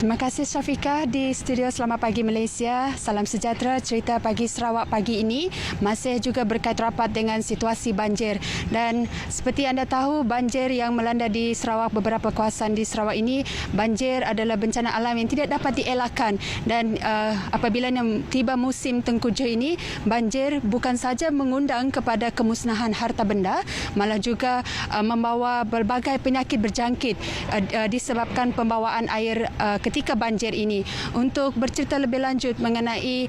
Terima kasih Syafiqah di studio Selamat Pagi Malaysia. Salam sejahtera, cerita pagi Sarawak pagi ini masih juga berkait rapat dengan situasi banjir. Dan seperti anda tahu, banjir yang melanda di Sarawak, beberapa kawasan di Sarawak ini, banjir adalah bencana alam yang tidak dapat dielakkan. Dan apabila tiba musim tengkujuh ini, banjir bukan saja mengundang kepada kemusnahan harta benda, malah juga membawa berbagai penyakit berjangkit disebabkan pembawaan air ketika banjir ini. Untuk bercerita lebih lanjut mengenai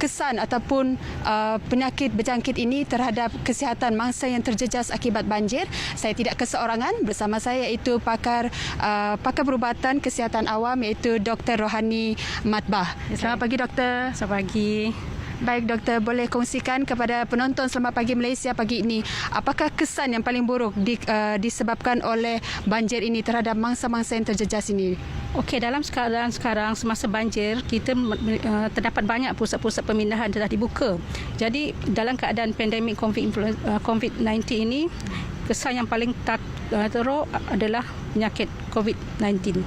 kesan ataupun penyakit berjangkit ini terhadap kesihatan mangsa yang terjejas akibat banjir, saya tidak keseorangan. Bersama saya iaitu pakar perubatan kesihatan awam iaitu Dr. Rohani Matbah. Selamat pagi Doktor. Selamat pagi. Baik Doktor, boleh kongsikan kepada penonton Selamat Pagi Malaysia pagi ini, apakah kesan yang paling buruk disebabkan oleh banjir ini terhadap mangsa-mangsa yang terjejas ini? Okey, dalam keadaan sekarang semasa banjir, kita terdapat banyak pusat-pusat pemindahan telah dibuka. Jadi dalam keadaan pandemik COVID-19 ini, kesan yang paling teruk adalah penyakit COVID-19.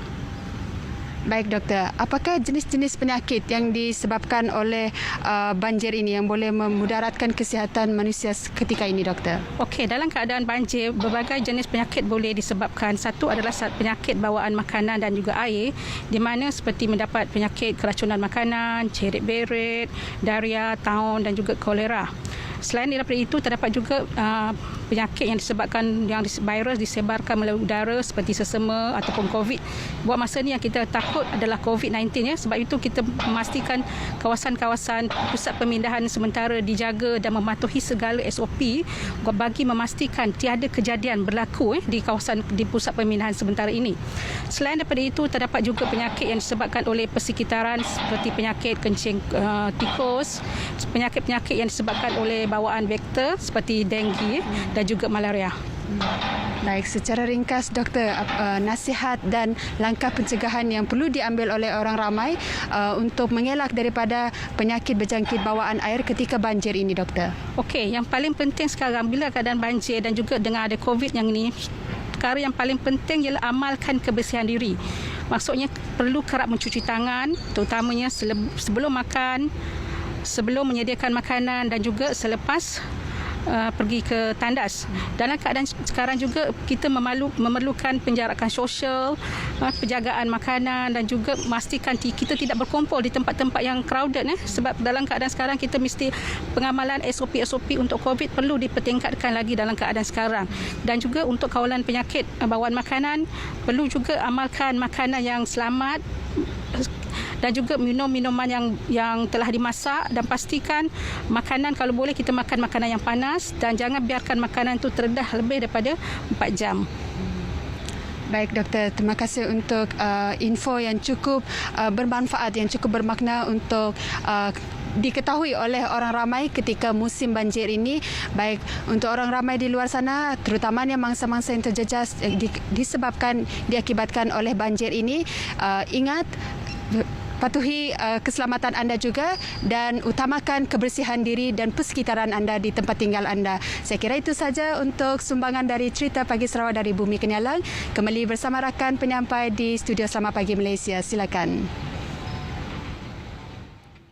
Baik Doktor, apakah jenis-jenis penyakit yang disebabkan oleh banjir ini yang boleh memudaratkan kesihatan manusia ketika ini Doktor? Okey, dalam keadaan banjir, berbagai jenis penyakit boleh disebabkan. Satu adalah penyakit bawaan makanan dan juga air, di mana seperti mendapat penyakit keracunan makanan, ceret-beret, diarrhea, taun dan juga kolera. Selain daripada itu, terdapat juga penyakit yang disebabkan virus disebarkan melalui udara seperti sesama ataupun COVID. Buat masa ni yang kita takut adalah COVID-19 ya. Sebab itu kita memastikan kawasan-kawasan pusat pemindahan sementara dijaga dan mematuhi segala SOP bagi memastikan tiada kejadian berlaku di kawasan di pusat pemindahan sementara ini. Selain daripada itu, terdapat juga penyakit yang disebabkan oleh persekitaran seperti penyakit kencing tikus, penyakit-penyakit yang disebabkan oleh bawaan vektor seperti denggi dan juga malaria. Baik, secara ringkas Doktor, nasihat dan langkah pencegahan yang perlu diambil oleh orang ramai untuk mengelak daripada penyakit berjangkit bawaan air ketika banjir ini Doktor. Okey, yang paling penting sekarang bila keadaan banjir dan juga dengan ada COVID yang ini, perkara yang paling penting ialah amalkan kebersihan diri. Maksudnya perlu kerap mencuci tangan, terutamanya sebelum makan, sebelum menyediakan makanan dan juga selepas pergi ke tandas. Dalam keadaan sekarang juga kita memerlukan penjarakan sosial, penjagaan makanan dan juga memastikan kita tidak berkumpul di tempat-tempat yang crowded sebab dalam keadaan sekarang kita mesti pengamalan SOP untuk COVID perlu dipertingkatkan lagi dalam keadaan sekarang. Dan juga untuk kawalan penyakit bawaan makanan, perlu juga amalkan makanan yang selamat dan juga minum minuman yang telah dimasak, dan pastikan makanan kalau boleh kita makan makanan yang panas dan jangan biarkan makanan itu terdedah lebih daripada 4 jam. Baik Doktor, terima kasih untuk info yang cukup bermanfaat, yang cukup bermakna untuk diketahui oleh orang ramai ketika musim banjir ini. Baik untuk orang ramai di luar sana, terutamanya mangsa-mangsa yang terjejas diakibatkan oleh banjir ini, ingat patuhi keselamatan anda juga dan utamakan kebersihan diri dan persekitaran anda di tempat tinggal anda. Saya kira itu saja untuk sumbangan dari Cerita Pagi Sarawak dari Bumi Kenyalang. Kembali bersama rakan penyampai di studio Selamat Pagi Malaysia. Silakan.